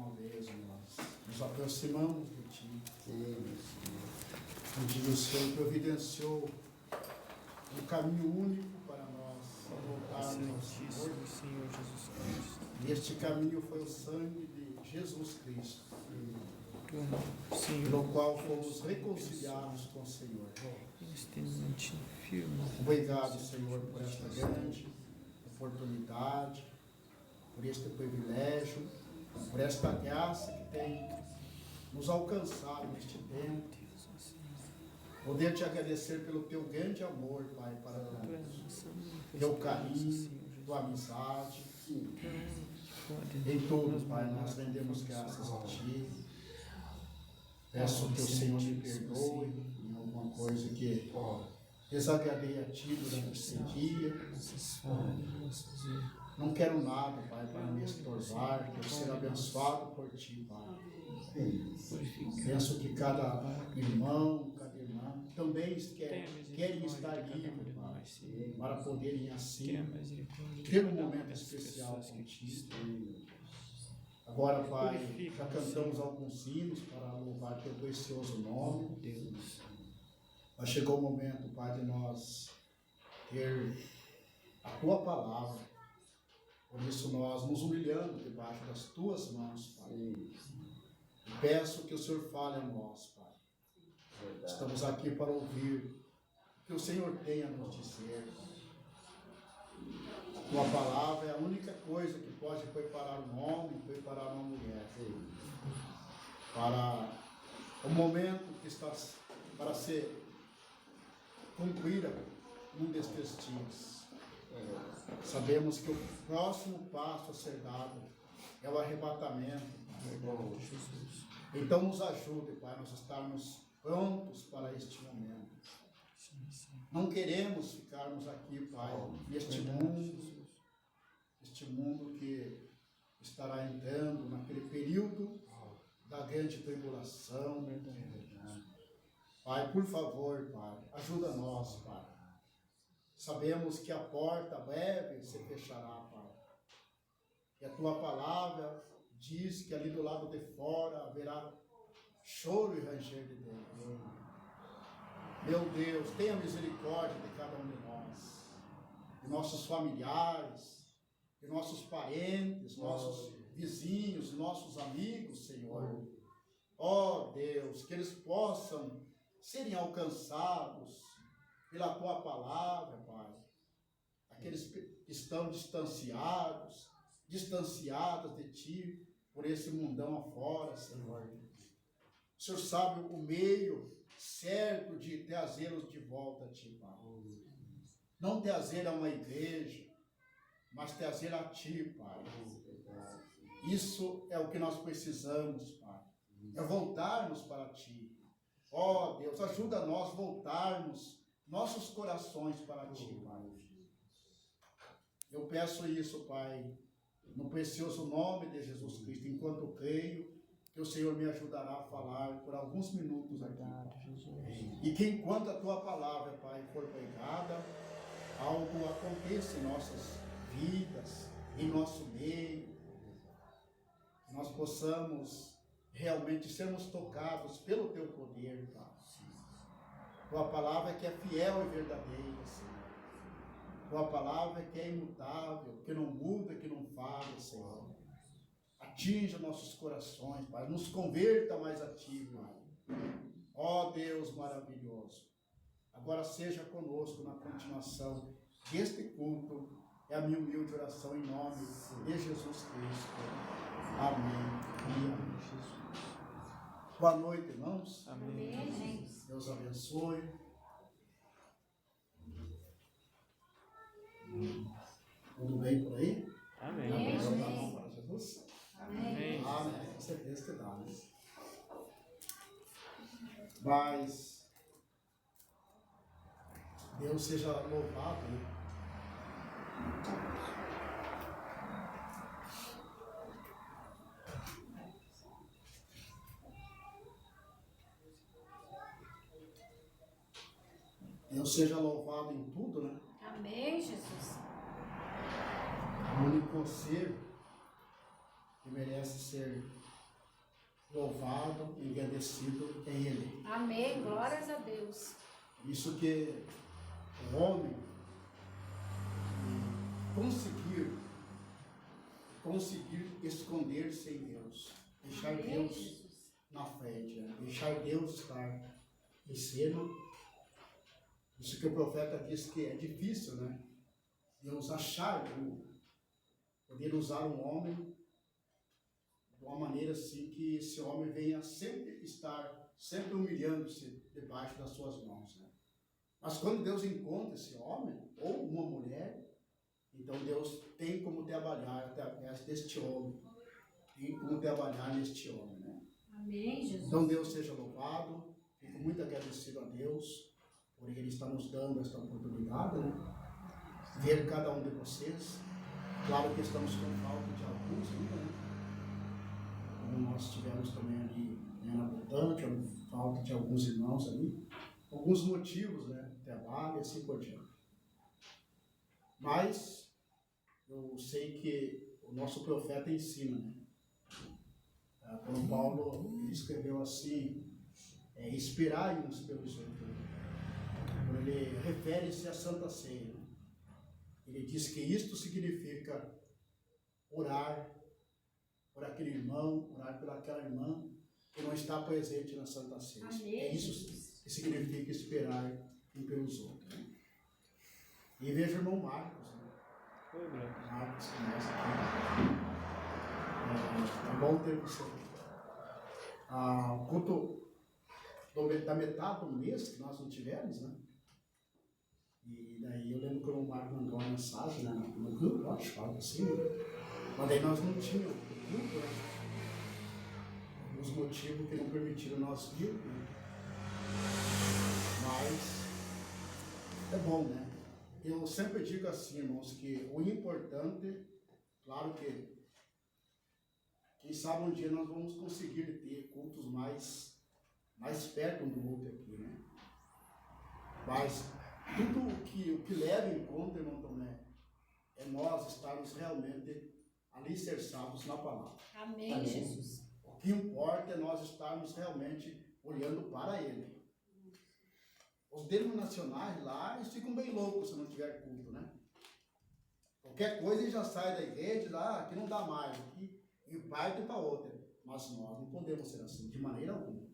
uma vez nós nos aproximamos de Ti. Onde o Senhor providenciou um caminho único para nós voltarmos ao Senhor Jesus Cristo. E este caminho foi o sangue de Jesus Cristo, pelo qual fomos reconciliados com o Senhor. Obrigado, Senhor, por esta grande oportunidade, por este privilégio, por esta graça que tem nos alcançado neste tempo. Poder te agradecer pelo teu grande amor, Pai, para nós. Teu carinho, tua amizade. Em tudo, Pai, nós rendemos graças a Ti. Peço que o Senhor me perdoe em alguma coisa que desagradei a Ti durante esse dia. Não quero nada, Pai, para me estorvar, quero ser abençoado por Ti, Pai. Penso que cada irmão, cada irmã também querem estar livres, Pai, para poderem assim ter um momento especial contigo. Agora, Pai, já cantamos alguns hinos para louvar teu precioso nome. Mas chegou o momento, Pai, de nós ter a tua palavra. Por isso nós nos humilhamos debaixo das tuas mãos, Pai. E peço que o Senhor fale a nós, Pai. Estamos aqui para ouvir o que o Senhor tem a nos dizer. A tua palavra é a única coisa que pode preparar um homem, preparar uma mulher para o momento que está para ser cumprida um destes dias. Sabemos que o próximo passo a ser dado é o arrebatamento. Então nos ajude, Pai, nós estarmos prontos para este momento. Não queremos ficarmos aqui, Pai, neste mundo que estará entrando naquele período da grande tribulação. Pai, por favor, Pai, ajuda nós, Pai. Sabemos que a porta breve se fechará, Pai. E a tua palavra diz que ali do lado de fora haverá choro e ranger de dentes. Meu Deus, tenha misericórdia de cada um de nós, de nossos familiares, de nossos parentes, nossos vizinhos, nossos amigos, Senhor. Ó Deus, que eles possam serem alcançados pela tua palavra, Pai. Aqueles que estão distanciadas de Ti, por esse mundão afora, Senhor. O Senhor sabe o meio certo de trazê-los de volta a Ti, Pai. Não trazer a uma igreja, mas trazer a Ti, Pai. Isso é o que nós precisamos, Pai. É voltarmos para Ti. Ó Deus, ajuda nós a voltarmos nossos corações para Ti, Pai. Eu peço isso, Pai, no precioso nome de Jesus Cristo. Enquanto eu creio que o Senhor me ajudará a falar por alguns minutos aqui, Pai. E que enquanto a Tua palavra, Pai, for pregada, algo aconteça em nossas vidas, em nosso meio. Que nós possamos realmente sermos tocados pelo Teu poder, Pai. Tua palavra que é fiel e verdadeira, Senhor. Tua palavra que é imutável, que não muda, que não falha, Senhor. Atinja nossos corações, Pai. Nos converta mais a Ti, Pai. Ó Deus maravilhoso. Agora seja conosco na continuação deste culto. É a minha humilde oração em nome de Jesus Cristo. Amém e amém. Boa noite, irmãos. Amém. Deus abençoe. Tudo bem por aí? Amém. Vamos dar a mão para Jesus? Amém. Amém. Com certeza que dá, né? Mas Deus seja louvado, né? Deus seja louvado em tudo, né? Amém, Jesus. O único ser que merece ser louvado, engrandecido é Ele. Amém. Glórias a Deus. Isso que o homem conseguir esconder-se em Deus, deixar Amém, Deus Jesus. na frente, né? Deixar Deus estar em cima. Isso que o profeta diz que é difícil, né? Deus poder usar um homem de uma maneira assim que esse homem venha sempre humilhando-se debaixo das suas mãos, né? Mas quando Deus encontra esse homem ou uma mulher, então Deus tem como trabalhar através deste homem, tem como trabalhar neste homem, né? Amém, Jesus. Então Deus seja louvado, fico muito agradecido a Deus por Ele estar nos dando esta oportunidade, né? Ver cada um de vocês. Claro que estamos com falta de alguns ainda, né? Como nós tivemos também ali na Botânica, falta de alguns irmãos ali, alguns motivos, né? Trabalho e assim por diante. Mas eu sei que o nosso profeta ensina, né? Quando Paulo ele escreveu assim, esperai uns pelos outros. Quando ele refere-se à Santa Ceia, né? Ele diz que isto significa orar por aquele irmão, orar por aquela irmã que não está presente na Santa Ceia. Amém, É isso que significa esperar um pelos outros, né? E veja o irmão Marcos, né? Marcos, que nós aqui. É bom ter você. O culto da metade do mês que nós não tivemos, né? E daí eu lembro que o Marcos mandou uma mensagem, né, no grupo, acho, algo assim, né? Mas daí nós não tínhamos o grupo, né? Alguns motivos que não permitiram nós vir, né? Mas é bom, né? Eu sempre digo assim, irmãos, que o importante, claro que quem sabe um dia nós vamos conseguir ter cultos mais perto um do outro aqui, né? Mas tudo o que leva em conta, irmão Tomé, é nós estarmos realmente alicerçados na palavra. Amém, Amém. Jesus. O que importa é nós estarmos realmente olhando para Ele. Os denominacionais lá, eles ficam bem loucos se não tiver culto, né? Qualquer coisa ele já sai da igreja, lá, aqui não dá mais, aqui, e parte para outra. Mas nós não podemos ser assim, de maneira alguma.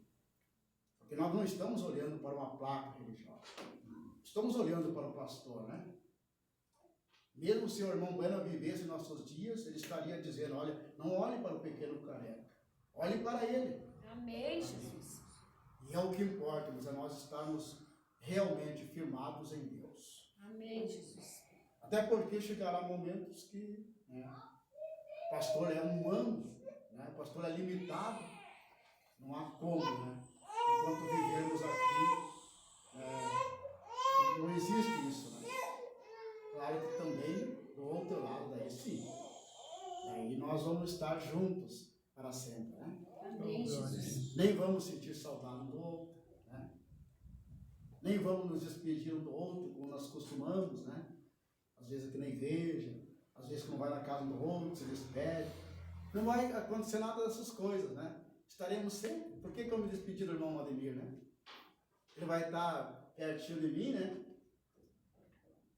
Porque nós não estamos olhando para uma placa religiosa. Estamos olhando para o pastor, né? Mesmo se o irmão Bueno vivesse em nossos dias, ele estaria dizendo, olha, não olhe para o pequeno careca, olhe para ele. Amém, Jesus. E é o que importa, mas é nós estarmos realmente firmados em Deus. Amém, Jesus. Até porque chegará momentos que, né, o pastor é humano, né, o pastor é limitado, não há como, né? Enquanto vivermos aqui, não existe isso, né? Claro que também, do outro lado, daí sim. Aí nós vamos estar juntos para sempre, né? Amém, Jesus. Nem vamos sentir saudade um do outro, né? Nem vamos nos despedir um do outro, como nós costumamos, né? Às vezes aqui na igreja, às vezes quando vai na casa do outro, se despede. Não vai acontecer nada dessas coisas, né? Estaremos sempre. Por que eu me despedi do irmão Ademir, né? Ele vai estar pertinho de mim, né?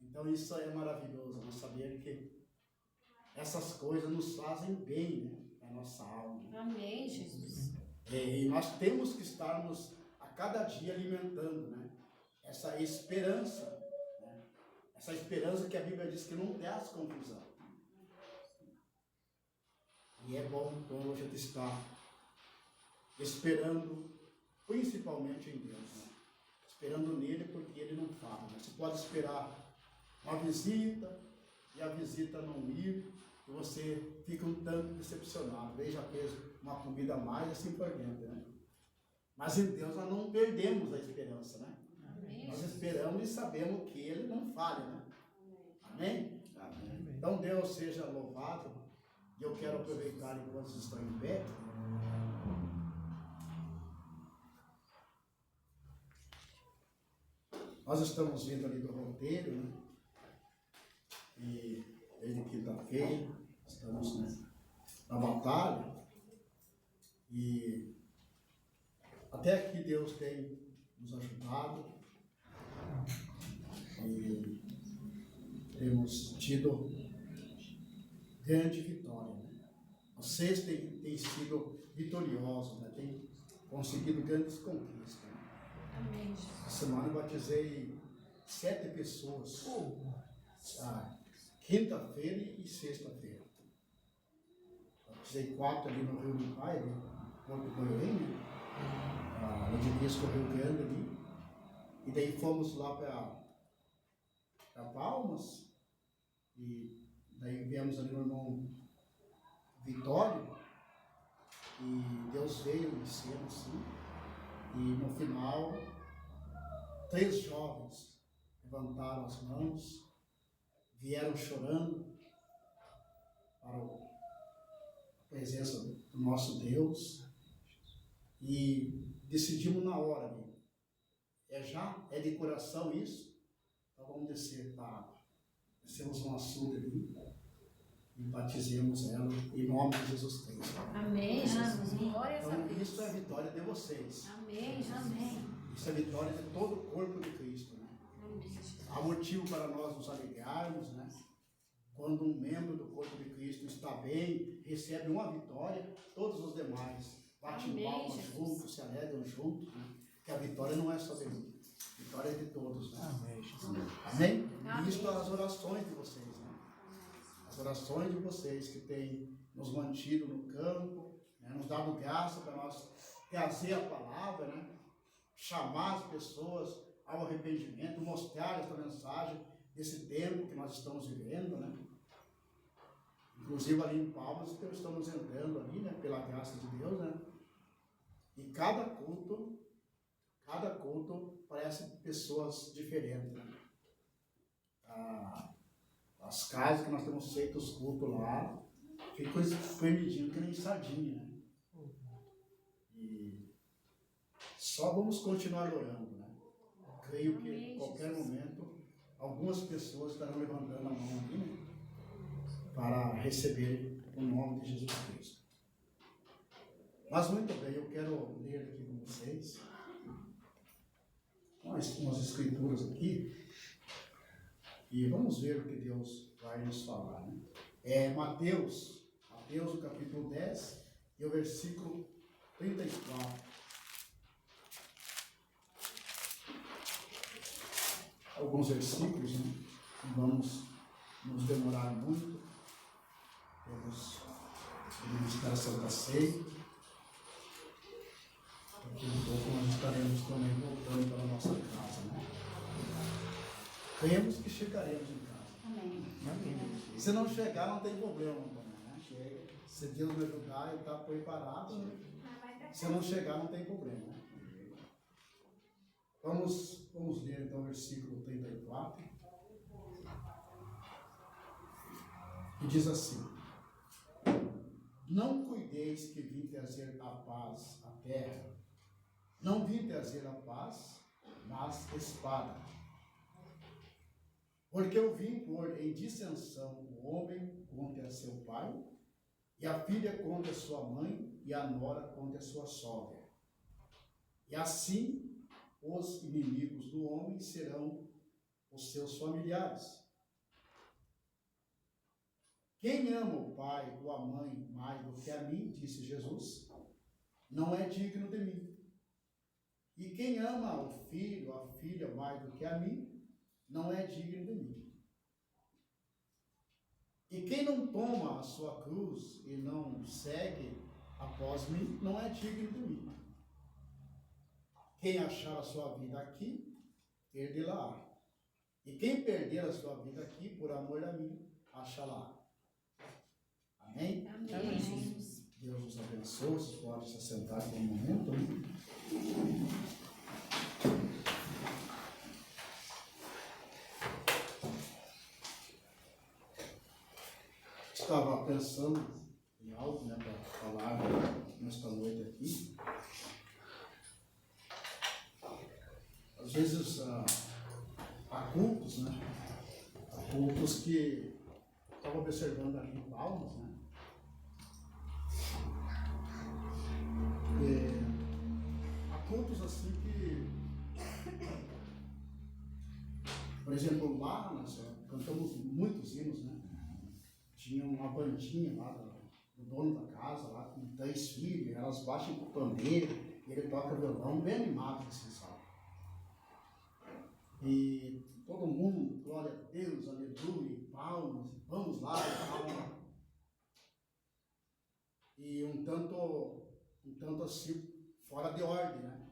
Então isso é maravilhoso, nós saber que essas coisas nos fazem bem, né? Na nossa alma. Amém, Jesus. E nós temos que estarmos a cada dia alimentando, né? Essa esperança, né? Essa esperança que a Bíblia diz que não traz confusão. E é bom quando a gente está esperando, principalmente em Deus, né? Esperando nele, porque ele não fala, né? Você pode esperar uma visita e a visita não ir, e você fica um tanto decepcionado. Veja, fez uma comida a mais, assim por diante, né? Mas em Deus nós não perdemos a esperança, né? Amém. Nós esperamos e sabemos que Ele não falha, né? Amém? Amém. Então Deus seja louvado. E eu quero aproveitar enquanto vocês estão em pé. Nós estamos vindo ali do roteiro, né? E desde quinta-feira estamos, né, na batalha. E até aqui Deus tem nos ajudado e temos tido grande vitória, né? Vocês têm sido vitoriosos, né? Têm conseguido grandes conquistas, né? Amém, Jesus. Essa semana eu batizei 7 pessoas, quinta-feira e sexta-feira. Batizei 4 ali no Rio do Pai, ali no Porto Coelho, né? No divisa com o Rio Grande ali. E daí fomos lá para Palmas, e daí viemos ali no irmão Vitório, e Deus veio em cena assim, e no final 3 jovens levantaram as mãos, vieram chorando para a presença do nosso Deus, e decidimos na hora ali, é de coração isso, então vamos descer para a água. Descemos um açude ali e batizemos ela em nome de Jesus Cristo. Amém, Jesus. Glória a Então, Deus. isso é a vitória de vocês. Amém, Jesus. Isso é a vitória de todo o corpo de Cristo, né? Amém, Jesus. Há motivo para nós nos alegrarmos, né? Quando um membro do corpo de Cristo está bem, recebe uma vitória, todos os demais batem Amém, palmas Jesus. juntos, se alegram juntos, né? Porque a vitória não é só de mim, a vitória é de todos, né? Amém, Jesus. Amém? Amém. E isso as orações de vocês, né? As orações de vocês que têm nos mantido no campo, né? Nos dado graça para nós trazer a palavra, né? Chamar as pessoas ao arrependimento, mostrar esta mensagem desse tempo que nós estamos vivendo, né? Inclusive ali em Palmas, que estamos entrando ali, né? Pela graça de Deus, né? E cada culto parece pessoas diferentes, né? As casas que nós temos feito os cultos lá, ficam espremidinho que nem sardinha, né? E só vamos continuar adorando, né? Creio que em qualquer momento algumas pessoas estarão levantando a mão aqui, né? Para receber o nome de Jesus Cristo. Mas muito bem, eu quero ler aqui com vocês umas escrituras aqui e vamos ver o que Deus vai nos falar, né? Mateus, o capítulo 10 e o versículo 34. Alguns versículos, né? Não vamos nos demorar muito. Temos que ministrar a Santa Ceia. Daqui um pouco nós estaremos também voltando para a nossa casa, né? Cremos que chegaremos em casa. Amém. Se não chegar, não tem problema também, né? Se Deus me ajudar, eu estou preparado, né? Se não chegar, não tem problema, né? Vamos ler então o versículo 34. E diz assim: não cuideis que vim trazer a paz à terra. Não vim trazer a paz, mas espada. Porque eu vim pôr em dissensão o homem contra seu pai, e a filha contra sua mãe, e a nora contra sua sogra. E assim os inimigos do homem serão os seus familiares. Quem ama o pai ou a mãe mais do que a mim, disse Jesus, não é digno de mim. E quem ama o filho ou a filha mais do que a mim, não é digno de mim. E quem não toma a sua cruz e não segue após mim, não é digno de mim. Quem achar a sua vida aqui, perdê-la-á. E quem perder a sua vida aqui, por amor a mim, achará. Amém? Amém, Jesus. Deus nos abençoe. Vocês podem se assentar por um momento, né? Estava pensando em algo, né, para falar nesta noite aqui. Às vezes há cultos, né? Há cultos que estava observando ali em Palmas, né? Há cultos assim que, por exemplo, lá nós cantamos muitos hinos, né? Tinha uma bandinha lá do dono da casa, lá com 10 filhos, elas baixam com pandeiro, ele toca violão, bem animado assim, sabe? E todo mundo, glória a Deus, aleluia, palmas, e vamos lá e tal. E um tanto assim, fora de ordem, né?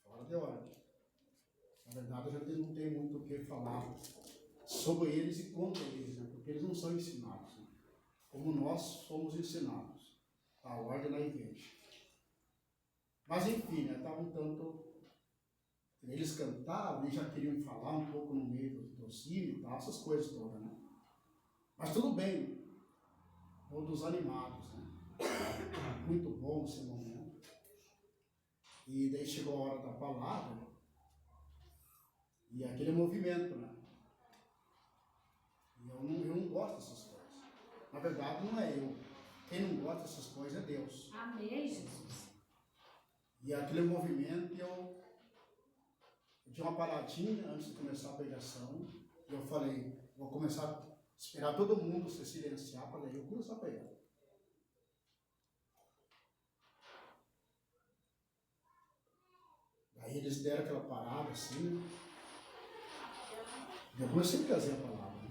Fora de ordem. Na verdade, a gente não tem muito o que falar sobre eles e contra eles, né? Porque eles não são ensinados, né? Como nós somos ensinados, a ordem na igreja. Mas enfim, né? Estava um tanto. Eles cantavam e já queriam falar um pouco no meio do sino e tal, essas coisas todas, né? Mas tudo bem, todos animados, né? Muito bom esse momento. E daí chegou a hora da palavra e aquele movimento, né? E eu não gosto dessas coisas. Na verdade, não é eu. Quem não gosta dessas coisas é Deus. Amém, Jesus. E aquele movimento, eu tinha uma paradinha antes de começar a pregação. Eu falei, vou começar a esperar todo mundo se silenciar para daí eu começar a pregar. Aí eles deram aquela parada assim, né? Eu comecei a trazer a palavra, né?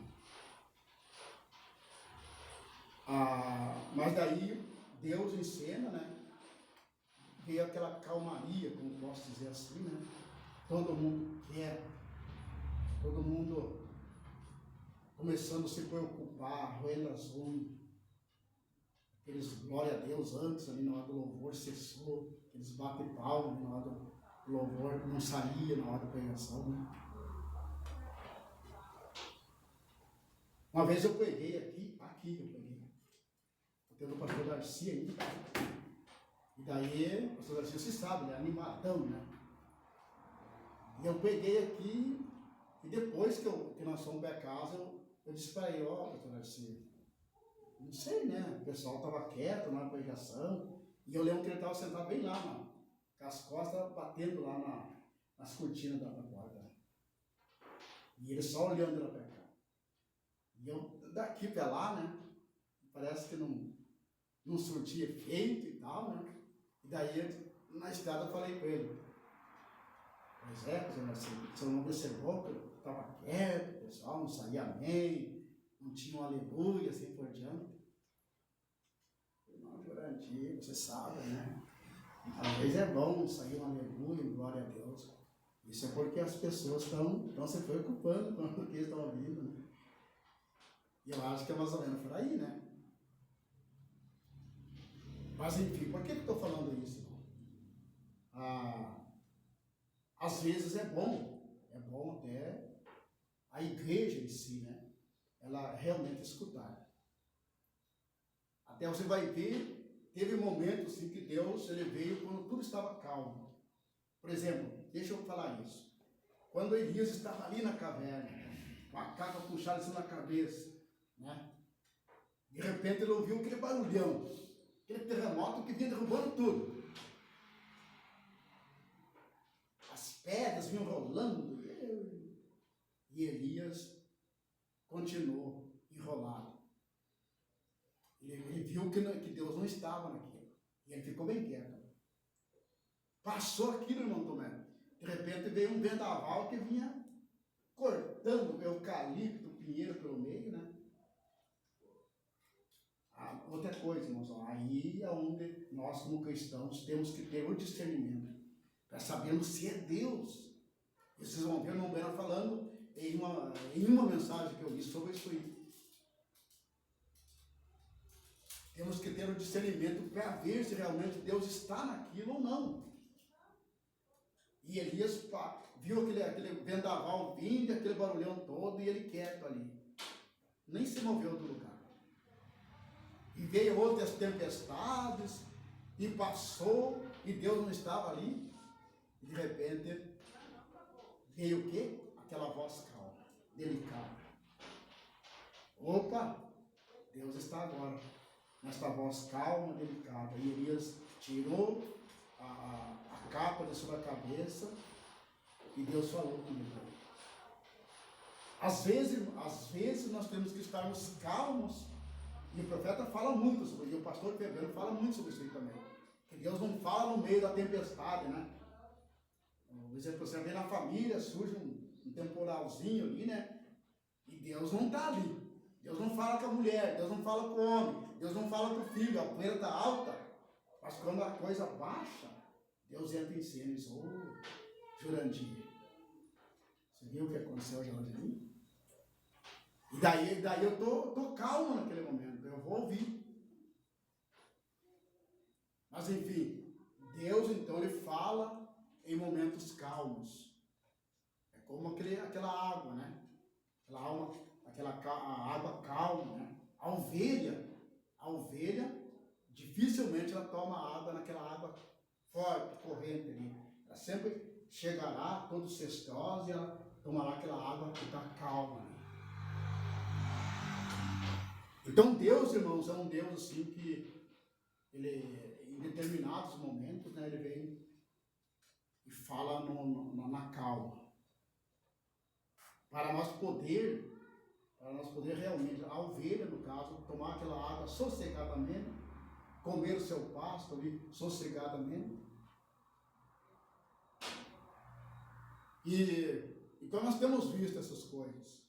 Mas daí Deus em cena, né? Veio aquela calmaria, como posso dizer assim, né? Todo mundo quieto, todo mundo começando a se preocupar, roendo as unhas. Aqueles glória a Deus antes, ali na hora do louvor, cessou, aqueles bate palma na hora do louvor, não saía na hora da pregação, né? Uma vez eu preguei aqui eu preguei, tendo o pastor Darcy ainda, e daí o pastor Darcy, você sabe, ele é animadão, né? E eu preguei aqui, e depois que nós fomos para casa, eu disse para ele, ó, pastor Darcy, não sei, né? O pessoal estava quieto na pregação, e eu lembro que ele estava sentado bem lá, mano, com as costas batendo lá nas cortinas da porta. E ele só olhando lá para cá. E eu daqui para lá, né? Parece que não surtia efeito e tal, né? E daí, na estrada, eu falei com ele, pois é, você não observou que eu estava quieto, o pessoal não saía amém, não tinha um aleluia, assim por diante. Não, Jurandir, você sabe, né? Às vezes é bom sair um aleluia, glória a Deus. Isso é porque as pessoas estão se preocupando com o que estão ouvindo, né? E eu acho que é mais ou menos por aí, né? Mas enfim, por que eu estou falando isso? Às vezes é bom até a igreja em si, né? Ela realmente escutar. Até você vai ver, teve momentos assim, que Deus ele veio quando tudo estava calmo. Por exemplo, deixa eu falar isso. Quando Elias estava ali na caverna, com a capa puxada assim na cabeça, né? De repente ele ouviu aquele barulhão, aquele terremoto que vinha derrubando tudo. As pedras vinham rolando e Elias continuou enrolado. Ele viu que Deus não estava naquilo. E ele ficou bem quieto. Passou aquilo, irmão Tomé. De repente veio um vendaval que vinha cortando o eucalipto, o pinheiro pelo meio, né? Outra coisa, irmãos, aí é onde nós, como cristãos, temos que ter o discernimento para sabermos se é Deus. E vocês vão ver o irmão Bena falando em uma mensagem que eu li sobre isso aí. Temos que ter o discernimento para ver se realmente Deus está naquilo ou não. E Elias viu aquele vendaval vindo, aquele barulhão todo, e ele quieto ali. Nem se moveu do lugar. E veio outras tempestades, e passou, e Deus não estava ali. E de repente, veio o quê? Aquela voz calma, delicada. Opa, Deus está agora. Nesta voz calma, delicada. E Elias tirou a capa de sobre a cabeça e Deus falou comigo. Às vezes nós temos que estarmos calmos, e o profeta fala muito sobre isso, e o pastor Pedro fala muito sobre isso aí também. Que Deus não fala no meio da tempestade, né? Por exemplo, você vê na família, surge um temporalzinho ali, né? E Deus não está ali. Deus não fala com a mulher, Deus não fala com o homem, Deus não fala com o filho, a poeira está alta. Mas quando a coisa baixa, Deus entra em cena e diz, ô, Jurandir, você viu o que aconteceu, Jurandir? E daí eu tô calmo naquele momento, eu vou ouvir. Mas enfim, Deus então ele fala em momentos calmos. É como aquela água, né? A água calma, né? A ovelha, dificilmente ela toma água naquela água forte, corrente ali. Ela sempre chegará toda cestosa e ela tomará aquela água que está calma ali. Então Deus, irmãos, é um Deus assim que ele, em determinados momentos, né, ele vem e fala na calma. Para nós poder realmente, a ovelha, no caso, tomar aquela água sossegadamente, comer o seu pasto ali sossegadamente. E então nós temos visto essas coisas.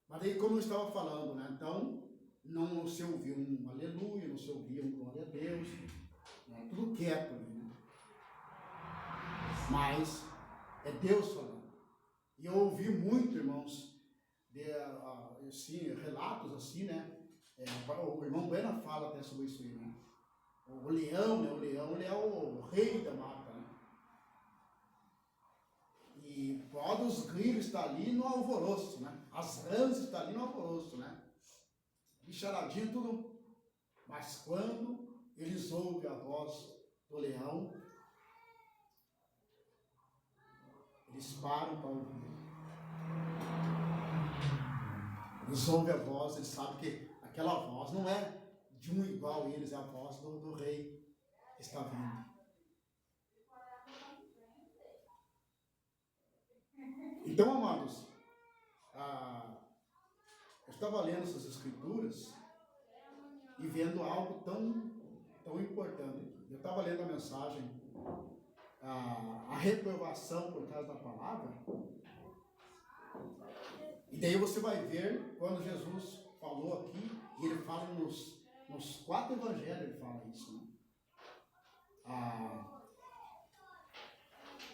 Mas aí, como eu estava falando, né? Então, não se ouvia um aleluia, não se ouvia um glória a Deus, né? Tudo quieto ali, né? Mas é Deus falando. E eu ouvi muito, irmãos, assim, relatos assim, né? O irmão Buena fala até sobre isso aí, né? O leão, né? O leão, ele é o rei da mata, né? E pode os grilos estar ali no alvoroço, né? As rãs estão ali no alvoroço, né? Bicharadinho, tudo. Mas quando eles ouvem a voz do leão, eles param para ouvir. Eles ouvem a voz, eles sabem que aquela voz não é de um igual a eles, é a voz do rei que está vindo. Então, amados, eu estava lendo essas escrituras e vendo algo tão importante. Eu estava lendo a mensagem, a reprovação por causa da palavra. E daí você vai ver, quando Jesus falou aqui, e ele fala nos 4 evangelhos, ele fala isso, né?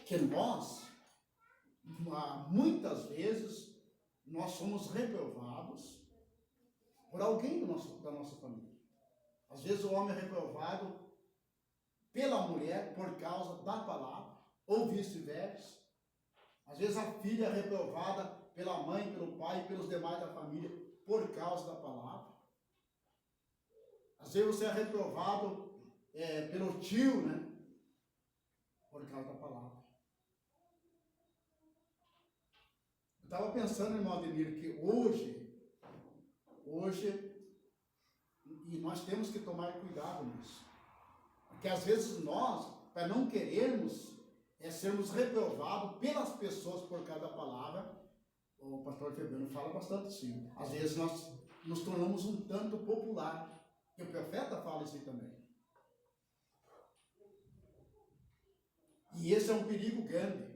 Que nós, muitas vezes, nós somos reprovados por alguém da nossa família. Às vezes o homem é reprovado pela mulher por causa da palavra, ou vice-versa. Às vezes a filha é reprovada pela mãe, pelo pai e pelos demais da família por causa da palavra. Às vezes você é reprovado pelo tio, né? Por causa da palavra. Eu estava pensando, irmão Ademir, que hoje, e nós temos que tomar cuidado nisso. Porque às vezes nós, para não querermos sermos reprovados pelas pessoas por causa da palavra, o pastor Febrano fala bastante assim. Às vezes nós nos tornamos um tanto popular. E o profeta fala isso aí também. E esse é um perigo grande.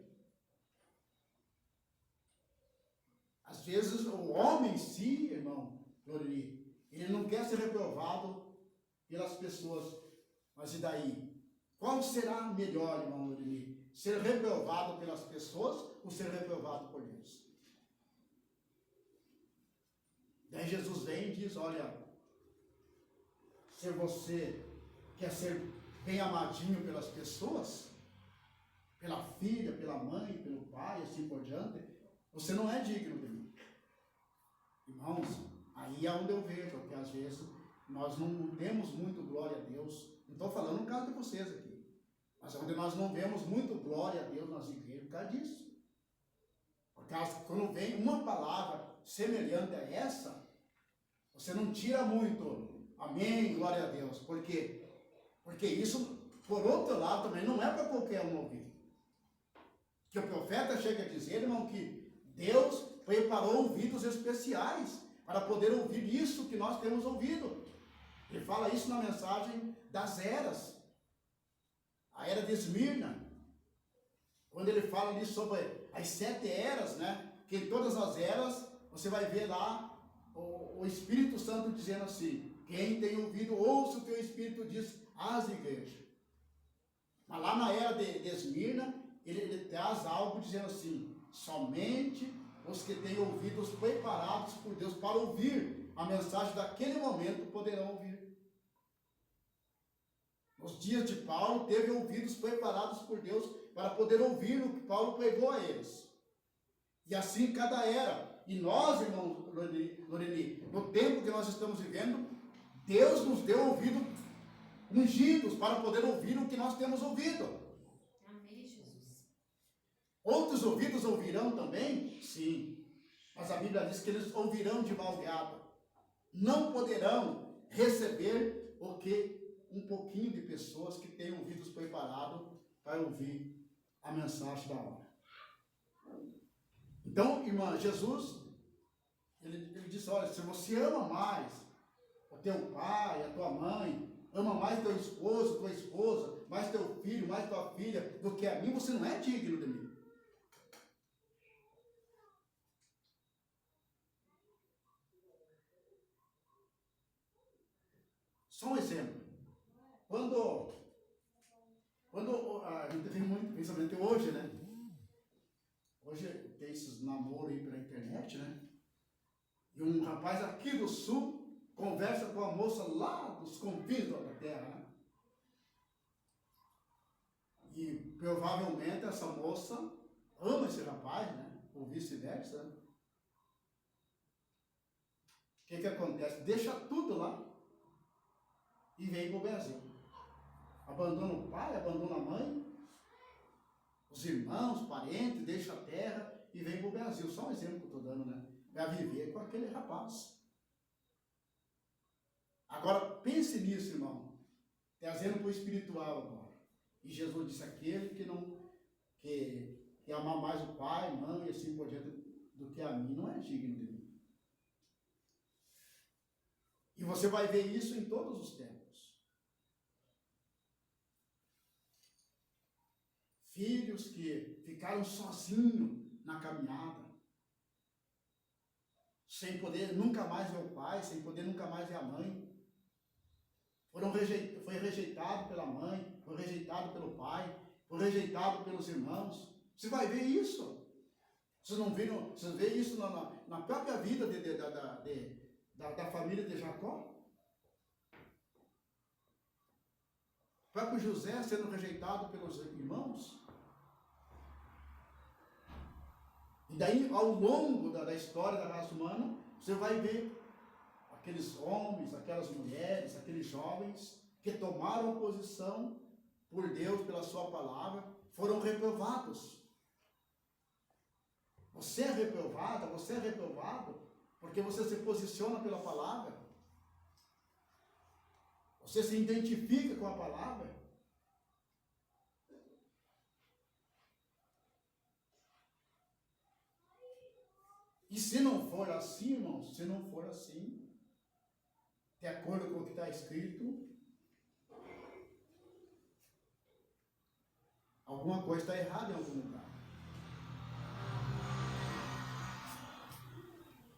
Às vezes o homem em si, irmão Loreli, ele não quer ser reprovado pelas pessoas. Mas e daí? Qual será melhor, irmão Loreli? Ser reprovado pelas pessoas ou ser reprovado por Deus? Daí Jesus vem e diz, olha, se você quer ser bem amadinho pelas pessoas, pela filha, pela mãe, pelo pai, assim por diante, você não é digno de mim. Irmãos, aí é onde eu vejo, porque às vezes nós não demos muito glória a Deus. Não estou falando no caso de vocês aqui, mas é onde nós não vemos muito glória a Deus nas igrejas por causa disso. Por causa que quando vem uma palavra semelhante a essa, você não tira muito, amém, glória a Deus. Por quê? Porque isso, por outro lado, também não é para qualquer um ouvir. Que o profeta chega a dizer, irmão, que Deus preparou ouvidos especiais para poder ouvir isso que nós temos ouvido. Ele fala isso na mensagem das eras. A era de Esmirna. Quando ele fala ali sobre as 7 eras, né? Que em todas as eras, você vai ver lá o Espírito Santo dizendo assim, quem tem ouvido, ouça o que o Espírito diz às igrejas. Mas lá na era de Esmirna, ele traz algo dizendo assim, somente os que têm ouvidos preparados por Deus para ouvir a mensagem daquele momento poderão ouvir. Nos dias de Paulo, teve ouvidos preparados por Deus para poder ouvir o que Paulo pregou a eles. E assim cada era. E nós, irmão Loreni, no tempo que nós estamos vivendo, Deus nos deu ouvido ungidos para poder ouvir o que nós temos ouvido. Amém, Jesus. Outros ouvidos ouvirão também? Sim. Mas a Bíblia diz que eles ouvirão de mal grado. Não poderão receber o que um pouquinho de pessoas que têm ouvidos preparados para ouvir a mensagem da hora. Então, irmã, Jesus, ele disse, olha, se você ama mais o teu pai, a tua mãe, ama mais teu esposo, tua esposa, mais teu filho, mais tua filha, do que a mim, você não é digno de mim. Só um exemplo. Quando a gente tem muito, principalmente hoje, né? Hoje tem esses namoros aí pela internet, né? E um rapaz aqui do sul conversa com a moça lá dos confins da terra, né? E provavelmente essa moça ama esse rapaz, né? Ou vice-versa, né? O que acontece? Deixa tudo lá e vem para o Brasil. Abandona o pai, abandona a mãe, os irmãos, parentes, deixa a terra e vem para o Brasil. Só um exemplo que eu estou dando, né? Para viver com aquele rapaz. Agora, pense nisso, irmão. Trazendo para o espiritual agora. E Jesus disse, aquele que amar mais o pai, mãe e assim por diante do que a mim, não é digno de mim. E você vai ver isso em todos os tempos. Filhos que ficaram sozinhos na caminhada, sem poder nunca mais ver o pai, sem poder nunca mais ver a mãe. Foi rejeitado pela mãe, foi rejeitado pelo pai, foi rejeitado pelos irmãos. Você vai ver isso. Vocês não viram? Vocês veem isso na própria vida da família de Jacó? O próprio José sendo rejeitado pelos irmãos. E daí, ao longo da história da raça humana, você vai ver aqueles homens, aquelas mulheres, aqueles jovens que tomaram a posição por Deus, pela sua palavra, foram reprovados. Você é reprovada, você é reprovado, porque você se posiciona pela palavra. Você se identifica com a palavra. E se não for assim, irmãos, se não for assim, de acordo com o que está escrito, alguma coisa está errada em algum lugar.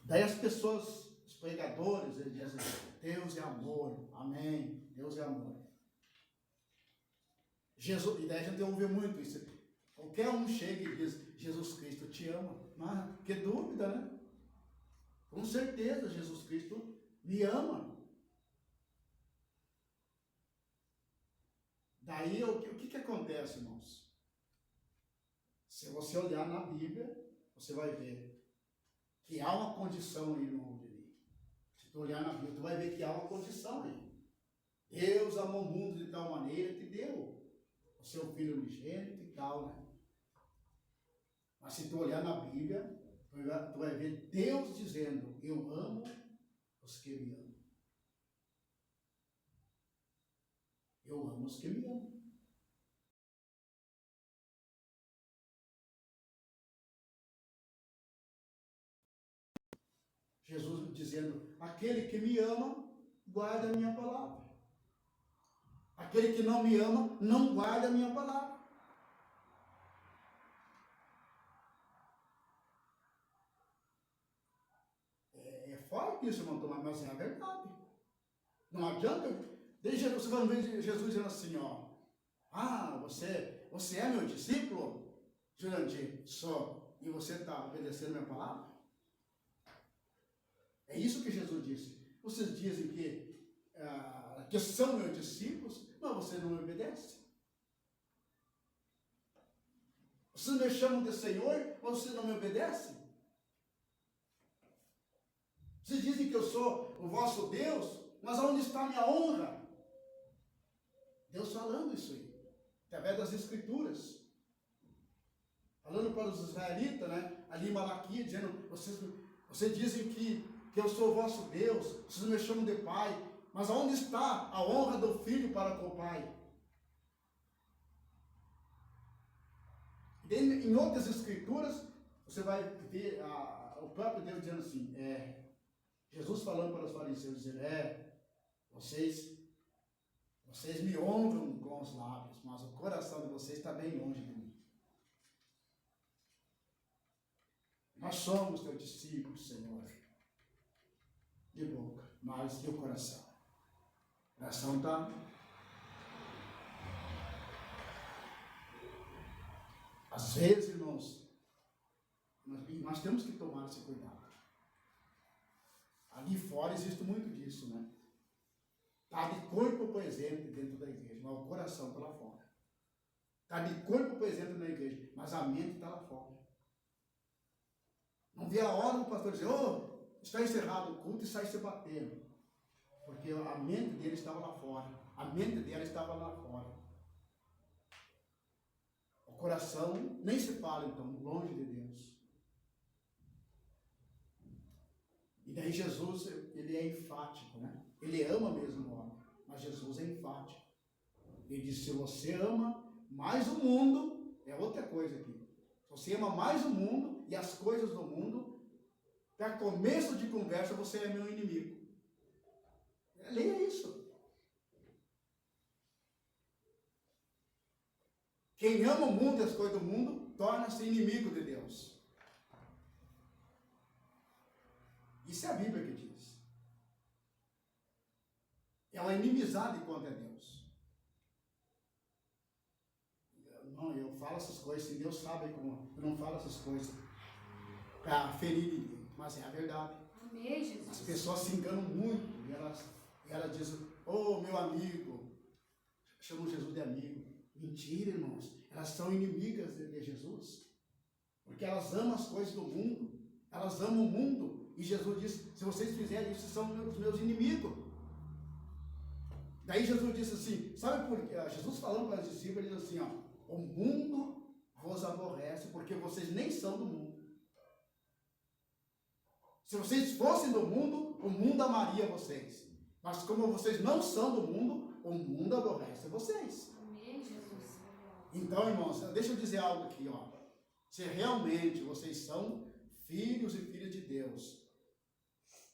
Daí as pessoas, os pregadores, eles dizem, Deus é amor, amém, Deus é amor. Jesus, e daí a gente ouve muito isso. Qualquer um chega e diz, Jesus Cristo te ama. Mas que dúvida, né? Com certeza Jesus Cristo me ama. Daí o que acontece, irmãos? Se você olhar na Bíblia, você vai ver que há uma condição aí, irmão. Se tu olhar na Bíblia, tu vai ver que há uma condição aí. Deus amou o mundo de tal maneira que deu o seu Filho unigênito e tal, né? Mas se tu olhar na Bíblia, tu vai ver Deus dizendo, eu amo os que me amam. Eu amo amo os que me amam. Jesus dizendo, aquele que me ama, guarda a minha palavra. Aquele que não me ama, não guarda a minha palavra. É forte isso, irmão Tomás, mas é a verdade. Não adianta. Você vai ver Jesus dizendo assim, ó. Você é meu discípulo? Jurandir, sou. E você está obedecendo a minha palavra? É isso que Jesus disse. Vocês dizem que são meus discípulos, mas você não me obedece. Vocês me chamam de Senhor, mas você não me obedece. Vocês dizem que eu sou o vosso Deus, mas onde está a minha honra? Deus falando isso aí, através das Escrituras. Falando para os israelitas, né? Ali em Malaquias, dizendo, vocês dizem que eu sou o vosso Deus, vocês me chamam de Pai, mas onde está a honra do Filho para com o Pai? Em outras Escrituras, você vai ver o próprio Deus dizendo assim, Jesus falando para os fariseus, dizendo, vocês me honram com os lábios, mas o coração de vocês está bem longe de mim. Nós somos teus discípulos, Senhor, de boca, mas e o coração? O coração está... Às vezes, irmãos, nós temos que tomar esse cuidado. Ali fora existe muito disso, né? Está de corpo presente dentro da igreja, mas o coração está lá fora. Está de corpo presente na igreja, mas a mente está lá fora. Não vê a hora do pastor dizer, está encerrado o culto e sai se batendo. Porque a mente dele estava lá fora. A mente dela estava lá fora. O coração nem se fala, então, longe de Deus. E daí Jesus, ele é enfático, né? Ele ama mesmo o homem, mas Jesus é enfático. Ele diz, se você ama mais o mundo, é outra coisa aqui. Se você ama mais o mundo e as coisas do mundo, para começo de conversa, você é meu inimigo. Leia isso. Quem ama o mundo e as coisas do mundo, torna-se inimigo de Deus. Isso é a Bíblia que diz. É uma inimizade contra Deus. Não, eu falo essas coisas, se Deus sabe como eu não falo essas coisas para ferir ninguém, mas é a verdade. Amém, Jesus. As pessoas se enganam muito e elas dizem, meu amigo, chamam Jesus de amigo. Mentira, irmãos, elas são inimigas de Jesus, porque elas amam as coisas do mundo, elas amam o mundo, e Jesus disse, se vocês fizerem isso, são os meus inimigos. Daí Jesus disse assim, sabe por quê? Jesus falando para os discípulos, ele diz assim, o mundo vos aborrece, porque vocês nem são do mundo. Se vocês fossem do mundo, o mundo amaria vocês. Mas como vocês não são do mundo, o mundo aborrece vocês. Amém, Jesus. Então, irmãos, deixa eu dizer algo aqui, Se realmente vocês são filhos e filhas de Deus,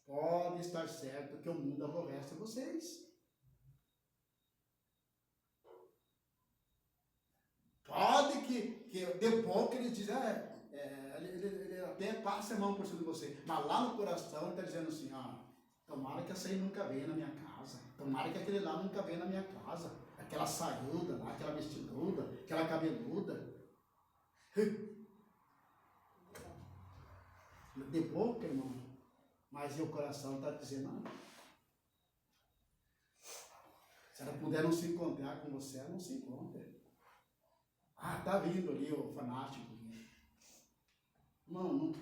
pode estar certo que o mundo aborrece vocês. Pode que de boca eles dizem, ele até passa a mão por cima de você, mas lá no coração ele está dizendo assim, tomara que essa aí nunca venha na minha casa, tomara que aquele lá nunca venha na minha casa, aquela saiuda lá, aquela vestiduda, aquela cabeluda. De boca, irmão, mas o coração está dizendo, não. Se ela puder não se encontrar com você, ela não se encontra. Tá vindo ali o fanático. Não,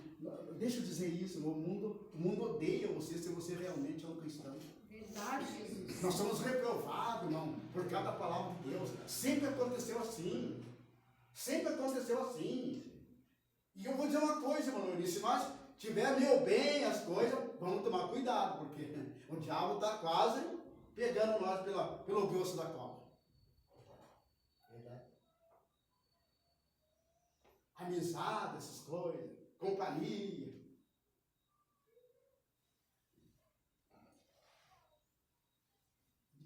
deixa eu dizer isso, o mundo odeia você se você realmente é um cristão. Verdade, Jesus. Nós somos reprovados, irmão, por cada palavra de Deus. Sempre aconteceu assim. Sempre aconteceu assim. E eu vou dizer uma coisa, irmão, se nós tiver meio bem as coisas, vamos tomar cuidado, porque o diabo está quase pegando nós pelo grosso da cobra. amizade, essas coisas, companhia.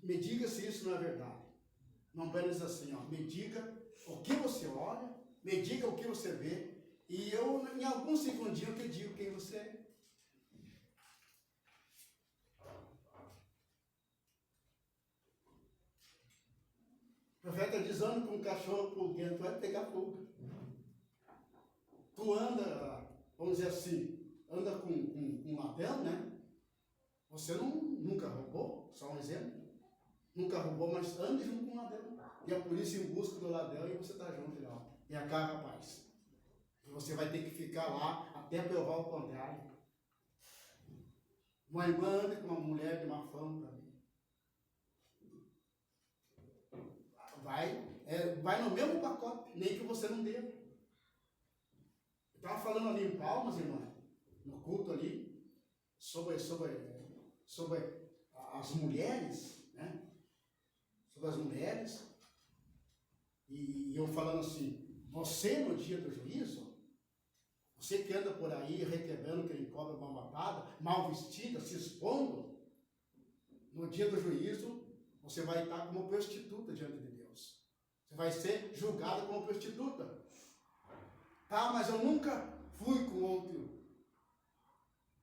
Me diga se isso não é verdade. Não apenas assim, ó. Me diga o que você olha, me diga o que você vê, e eu, em alguns segundinhos, eu te digo quem você é. O profeta diz: anda com um cachorro pulguento, tu vai pegar pulga. Tu anda, vamos dizer assim, anda com um ladrão, né? Você nunca roubou, só um exemplo. Nunca roubou, mas ande junto com um ladrão. E a polícia em busca do ladrão e você está junto, ó. E a cá, rapaz. E você vai ter que ficar lá até provar o contrário. Uma irmã anda com uma mulher de má fama para mim. Vai no mesmo pacote, nem que você não dê. Eu estava falando ali em Palmas, irmã, no culto ali, sobre as mulheres, né? Sobre as mulheres. E eu falando assim, você no dia do juízo, você que anda por aí requebrando que ele cobra uma matada, mal vestida, se expondo, no dia do juízo, você vai estar como prostituta diante de Deus. Você vai ser julgada como prostituta. Tá, mas eu nunca fui com outro.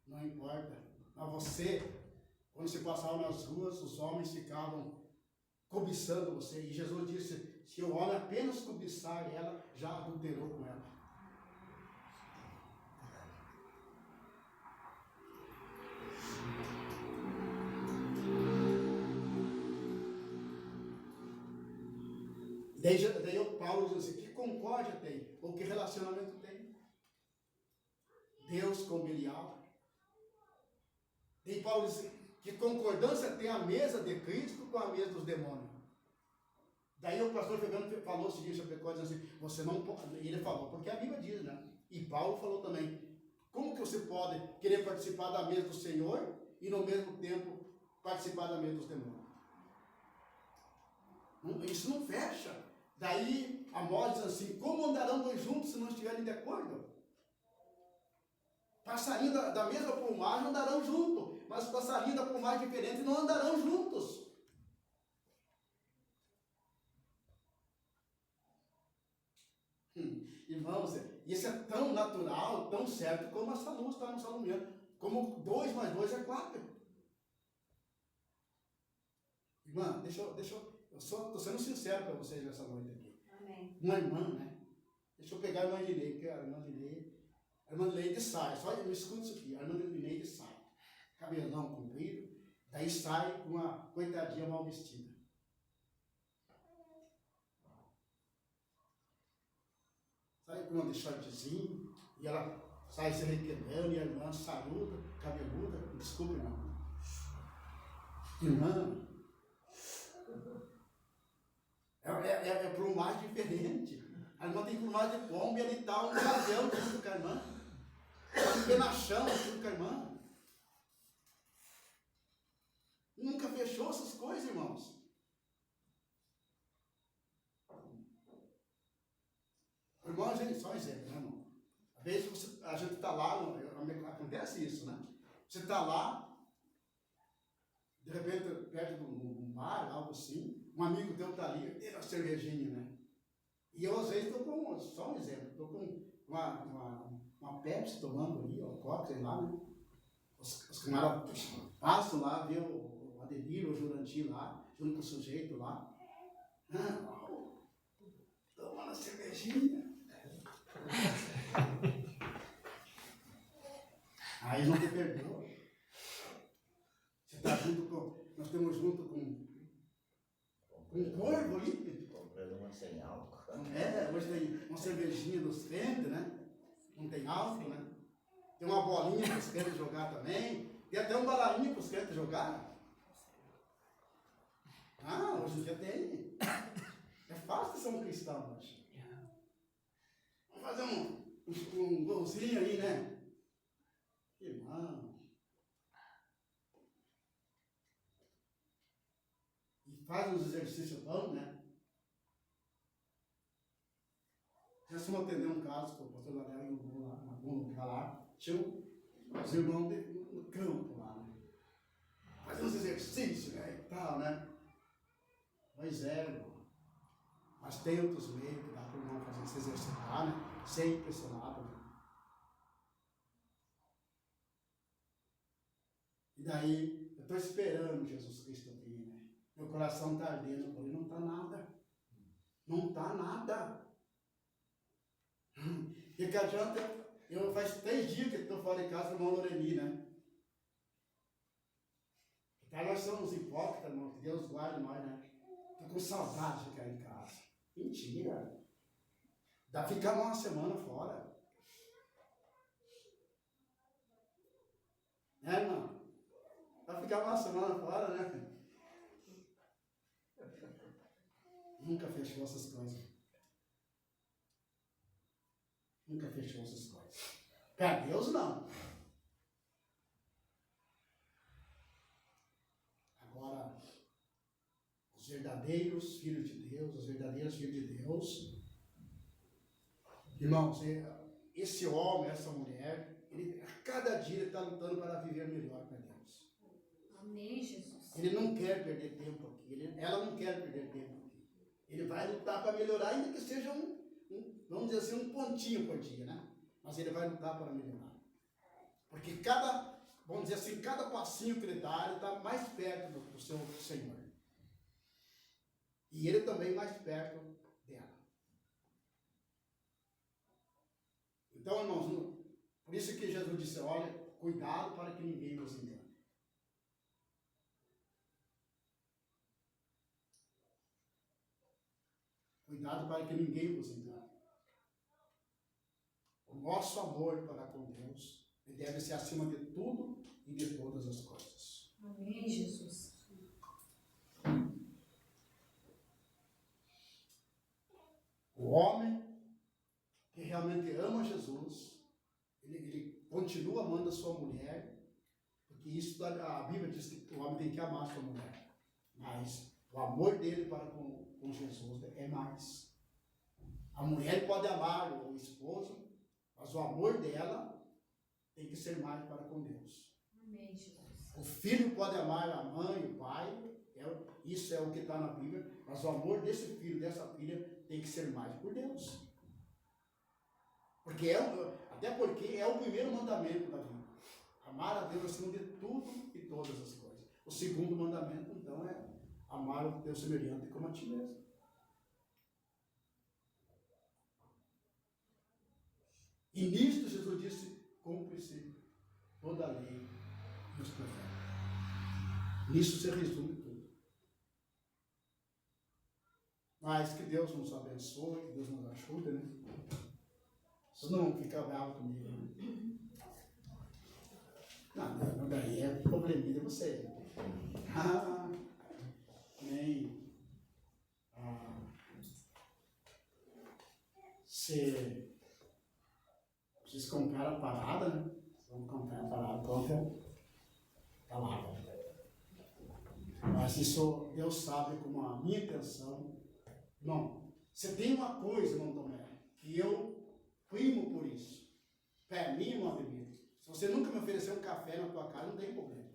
Não importa. Mas você, quando você passava nas ruas, os homens ficavam cobiçando você. E Jesus disse, se o homem apenas cobiçar ela, já adulterou com ela. Daí o Paulo diz assim, que concórdia tem? Ou que relacionamento tem? Deus com Belial. Daí Paulo diz, que concordância tem a mesa de Cristo com a mesa dos demônios? Daí o pastor Fernando falou o seguinte, assim, você não pode, ele falou, porque a Bíblia diz, né? E Paulo falou também, como que você pode querer participar da mesa do Senhor e no mesmo tempo participar da mesa dos demônios? Isso não fecha. Daí Amós diz assim, como andarão dois juntos se não estiverem de acordo? Passarinho da mesma plumagem andarão juntos, mas passarinho da plumagem diferente não andarão juntos. Irmãos, isso é tão natural, tão certo como essa luz está no Salomão. Como 2 mais 2 é 4. Irmã, eu estou sendo sincero para vocês nessa noite aqui. Amém. Uma irmã, né? Deixa eu pegar a irmã Lineide, porque a irmã Lineide sai, só eu escuto isso aqui, a irmã Lineide sai. Cabelão comprido, daí sai com uma coitadinha mal vestida. Sai com uma shortzinho, e ela sai se requebrando, e a irmã saluda, cabeluda, desculpa, irmã. Irmã, é plumagem diferente. A irmã tem plumagem de pombo e ali está um gavião junto com a irmã. Está um penachão junto com a irmã. Nunca fechou essas coisas, irmãos. Irmão, gente, só um exemplo, né, irmão? Às vezes a gente está lá, acontece isso, né? Você está lá, de repente, perto de um bar, algo assim, um amigo teu está ali, tem uma cervejinha, né? E eu, às vezes, estou com, só um exemplo, estou com uma Pepsi tomando ali, ou Coca, sei lá, né? Os camaradas passam lá, vê o Ademir, o Jurandir lá, junto com o sujeito lá. Toma uma cervejinha. Aí não te perdoa. Você está junto com. Nós estamos junto com um corvo ali. Comprando uma sem álcool. Hoje tem uma cervejinha dos crentes, né? Não tem álcool, né? Tem uma bolinha para os crentes jogar também. Tem até um balainho para os crentes jogar. Hoje em dia tem. É fácil ser um cristão hoje. Vamos fazer um golzinho aí, né? Irmão. E faz uns exercícios bons, né? Nós fomos atender um caso que o pastor Daniel em algum lugar lá, tinha os irmãos no campo lá, né? Fazendo uns exercícios, né? E tal, né? Mas irmão. Mas tem outros meios que dá para o irmão fazer, se exercitar, né? Sem impressionar, né? E daí, eu estou esperando Jesus Cristo vir, né? Meu coração está ardendo por ele, não está nada. Não está nada. E que adianta, faz 3 dias que estou fora de casa com o irmão Loreni, né? Então nós somos hipócritas, irmão, que Deus guarde nós, né? Estou com saudade de ficar em casa. Mentira. Dá pra ficar uma semana fora. Né, irmão? Dá pra ficar uma semana fora, né? Nunca fechou essas coisas. Nunca fechou essas coisas. Para Deus, não. Agora, os verdadeiros filhos de Deus, as verdadeiras filhas de Deus, irmãos, esse homem, essa mulher, a cada dia ele está lutando para viver melhor para Deus. Amém, Jesus. Ele não quer perder tempo aqui, ela não quer perder tempo aqui. Ele vai lutar para melhorar, ainda que seja vamos dizer assim, um pontinho por dia, né? Mas ele vai lutar para melhorar. Porque vamos dizer assim, cada passinho que ele dá, ele está mais perto do seu Senhor. E ele também mais perto dela. Então, irmãos, por isso que Jesus disse, olha, cuidado para que ninguém vos engane. Cuidado para que ninguém vos engane. O nosso amor para com Deus deve ser acima de tudo e de todas as coisas. Amém, Jesus. O homem que realmente ama Jesus, ele continua amando a sua mulher, porque isso a Bíblia diz que o homem tem que amar a sua mulher. Mas o amor dele para com Jesus é mais. A mulher pode amar o esposo, mas o amor dela tem que ser mais para com Deus. Amém, Jesus. O filho pode amar a mãe, o pai, isso é o que está na Bíblia, mas o amor desse filho, dessa filha, tem que ser mais por Deus. Até porque é o primeiro mandamento da Bíblia. Amar a Deus acima de tudo e todas as coisas. O segundo mandamento, então, é amar o teu semelhante como a ti mesmo. E nisto Jesus disse, cumpre-se toda a lei e os profetas. Nisso se resume tudo. Mas que Deus nos abençoe, que Deus nos ajude, né? Vocês não vão ficar bravos comigo, né? Não, daí é probleminha de vocês. Nem vocês compraram a parada, né? Vocês vão comprar a parada, compra a palavra. Mas isso Deus sabe como a minha intenção. Não, você tem uma coisa, irmão Tomé, que eu primo por isso. Para mim, irmão Ademir, se você nunca me oferecer um café na tua casa, não tem problema.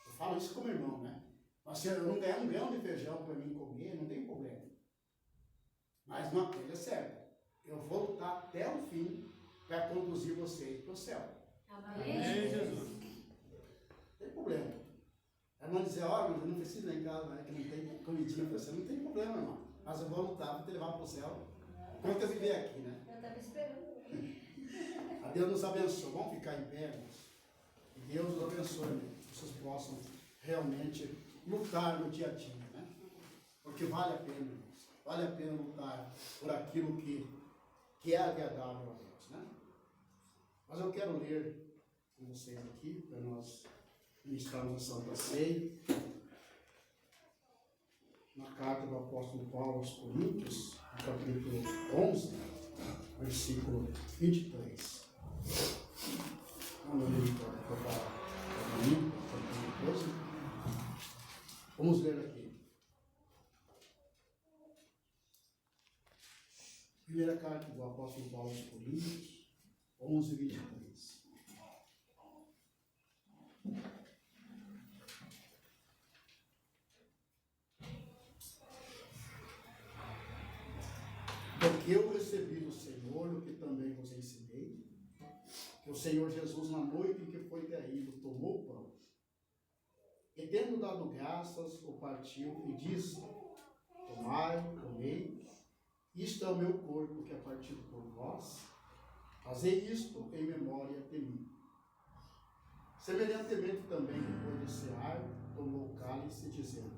Eu falo isso como irmão, né? Mas se eu não ganhar um grão de feijão para mim comer, não tem problema. Mas uma coisa é certa, eu vou lutar até o fim para conduzir vocês para o céu. Amém, Jesus. Não tem problema. A irmã dizer, olha, eu não preciso ir em casa, né, que não tem comidinha para você. Não tem problema, irmão. Mas eu vou lutar para te levar para o céu. Quanto eu viver aqui, né? Eu estava esperando. A Deus nos abençoe. Vamos ficar em pé, irmãos. E Deus nos abençoe, né? Que vocês possam realmente lutar no dia a dia, né? Porque vale a pena, irmãos. Vale a pena lutar por aquilo que é agradável a Deus, né? Mas eu quero ler com vocês aqui, para nós ministrarmos a Santa Ceia, na carta do apóstolo Paulo aos Coríntios, no capítulo 11, versículo 23. Vamos ler Vamos ler aqui. Primeira carta do apóstolo Paulo aos Coríntios, 11, 23. Porque eu recebi do Senhor o que também vos ensinei, que o Senhor Jesus, na noite em que foi traído, tomou o pão, e tendo dado graças, o partiu e disse: tomai, comei, isto é o meu corpo que é partido por vós, fazei isto em memória de mim. Semelhantemente também, depois de cear, tomou o cálice, dizendo: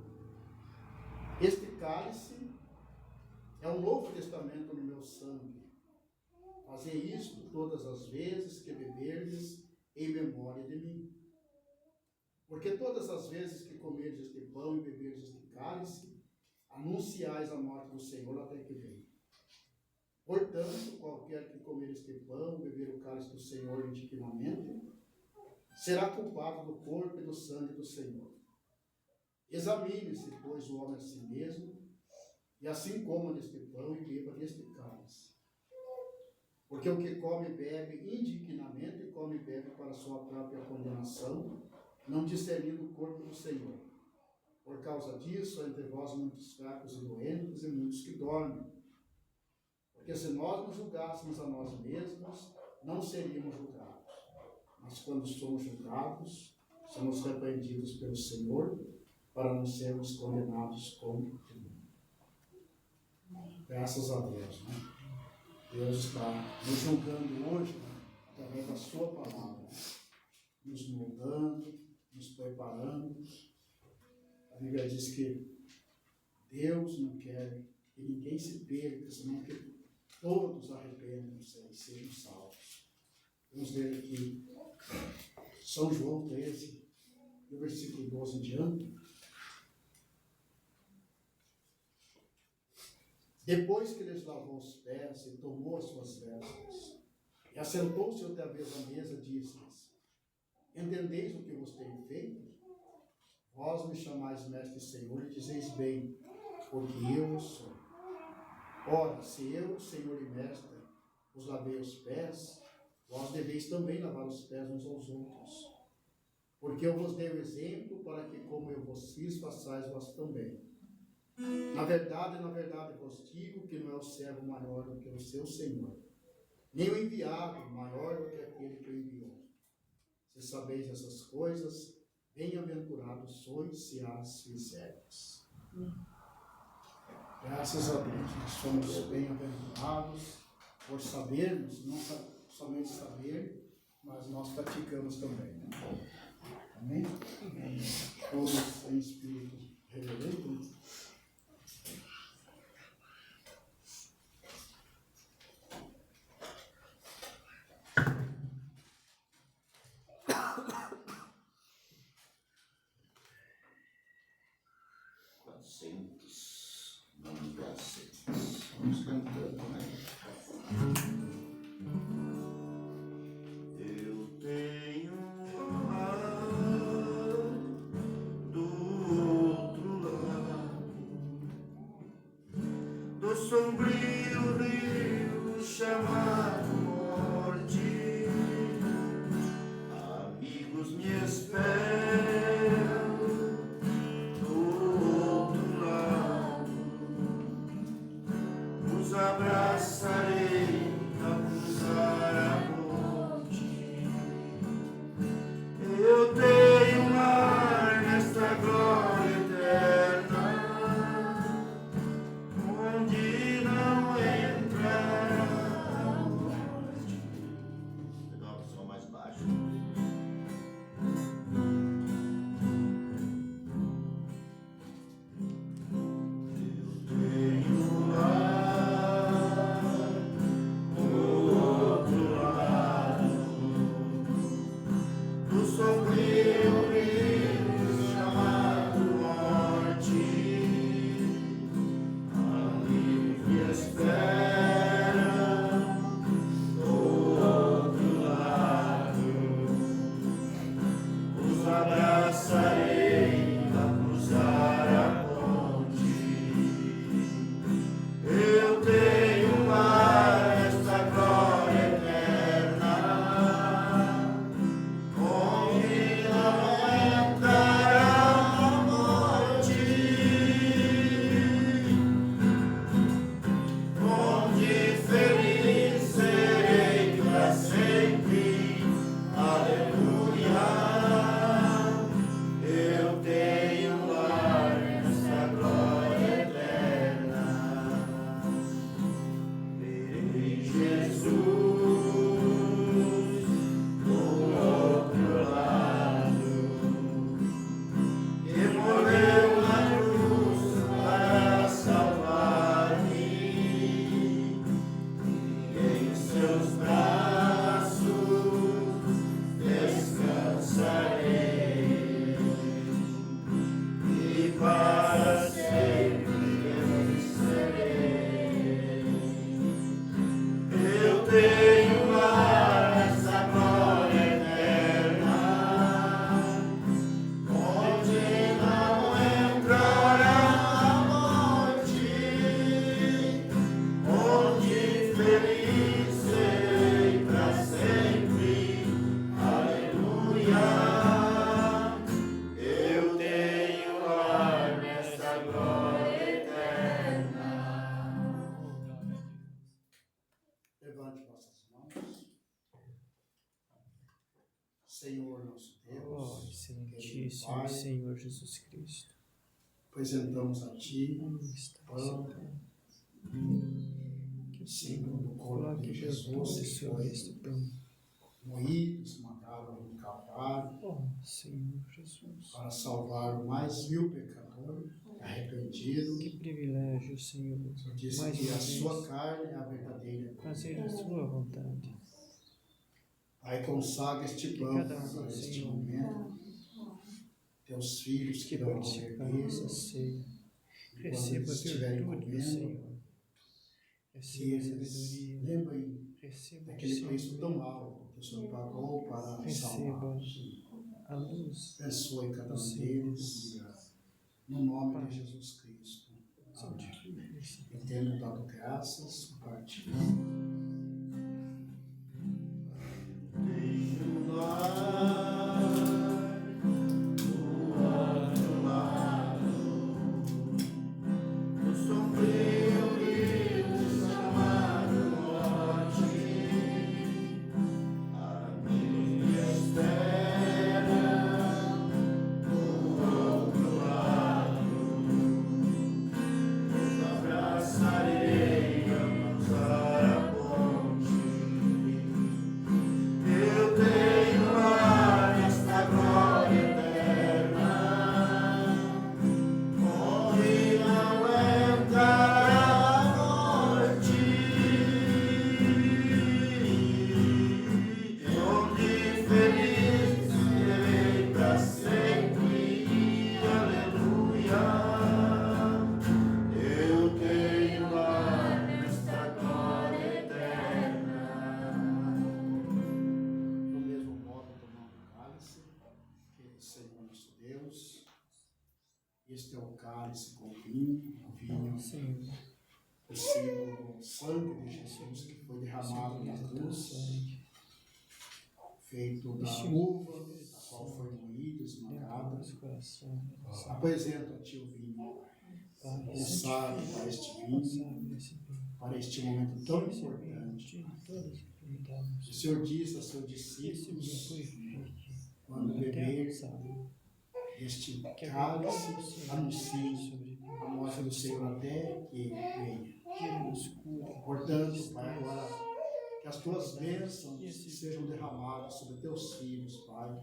este cálice é o novo testamento no meu sangue. Fazei isto todas as vezes que beberdes em memória de mim. Porque todas as vezes que comerdes este pão e beberdes este cálice, anunciais a morte do Senhor até que venha. Portanto, qualquer que comer este pão, beber o cálice do Senhor indignamente, será culpado do corpo e do sangue do Senhor. Examine-se, pois, o homem a si mesmo, e assim coma deste pão e beba deste cálice. Porque o que come e bebe indignamente, come e bebe para sua própria condenação, não discernindo o corpo do Senhor. Por causa disso, há entre vós muitos fracos e doentes e muitos que dormem. Porque se nós nos julgássemos a nós mesmos, não seríamos julgados. Mas quando somos julgados, somos repreendidos pelo Senhor, para não sermos condenados com Ele. Graças a Deus, né? Deus está nos julgando hoje, através da sua palavra, nos moldando, nos preparando. A Bíblia diz que Deus não quer que ninguém se perca, senão que todos arrependam-se e sejam salvos. Vamos ler aqui São João 13, do versículo 12 em diante. Depois que lhes lavou os pés e tomou as suas vestes, e assentou-se outra vez à mesa, disse-lhes: entendeis o que vos tenho feito? Vós me chamais mestre e Senhor, e dizeis bem, porque eu o sou. Ora, se eu, Senhor e mestre, vos lavei os pés, vós deveis também lavar os pés uns aos outros. Porque eu vos dei o exemplo para que, como eu vos fiz, façais vós também. Na verdade vos digo que não é o servo maior do que o seu Senhor, nem o enviado maior do que aquele que o enviou. Se sabeis essas coisas, bem-aventurados sois se as fizerdes. Graças a Deus, nós somos bem-aventurados por sabermos, não somente saber, mas nós praticamos também. Né? Amém? Todos em espírito reverente. Vamos cantando, né? Eu tenho um lar do outro lado do sombrio rio chamado morte. Amigos me esperam. Abraçarei a cruzar a ponte. Eu tenho um lar nesta glória eterna, onde não entrará Pai. Senhor Jesus Cristo. Apresentamos a Ti pão, Que o símbolo do Senhor corpo coloque de Jesus, virtude que sobre foi este pão. moído, esmagado no Calvário, Oh, Senhor Jesus. para salvar o mais vil pecador, arrependido. Que privilégio, Senhor. Eu disse Mais que uma a sua vez, carne é a verdadeira fazer comida. a sua vontade. Pai, consagra este Que pão cada um, para este Senhor, momento. Teus filhos que que vão participar beber, dessa ceia, quando receba eles a estiverem virtude do comendo, Senhor. que Receba a eles sabedoria. lembrem Receba o daquele preço tão discernimento. alto que o Senhor pagou para Receba salvar-nos. a luz. Abençoe cada do um Senhor. deles, no nome Pai. de Jesus Cristo. Amém. Santifique-se. E tendo dado graças, partilhamos. Abraçarei, vamos a ponte. Eu tenho lá nesta glória eterna, onde não entrará a morte, onde feliz serei para sempre. Aleluia. Eu tenho lá nesta glória eterna. Do mesmo modo, tomando o cálice, que Senhor nosso Deus, este é o cálice com vinho, o vinho, Senhor, o símbolo do sangue de Jesus que foi derramado na simboliza teu cruz, sangue. feito da Este uva, a qual foi moída, Dentro do esmagada. nosso coração. Apresento a Ti o vinho, Pai, consagra para este vinho, consagra esse vinho. para este momento tão Esse vinho, importante. tire todas as O enfermidades. Senhor disse a seus Esse vinho discípulos, purifique. quando Até beber avançado. este Que a cálice, virtude do Senhor anuncie sobre a morte do Senhor até que Ele venha. que Ele nos cure. Portanto, Pai, agora que as Tuas bênçãos sejam derramadas sobre Teus filhos, Pai,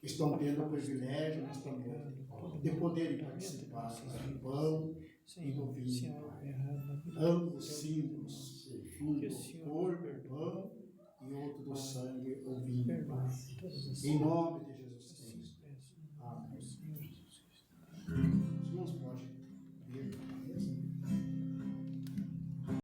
que estão tendo o privilégio nesta noite de poderem participar do pão e do Senhor, se vinho, há algo Pai. errado na vida Ambos do teu símbolos, Que um o do Senhor corpo, o perdoe. pão, e outro do sangue, o vinho, Perdoe Pai. todas as Em nome de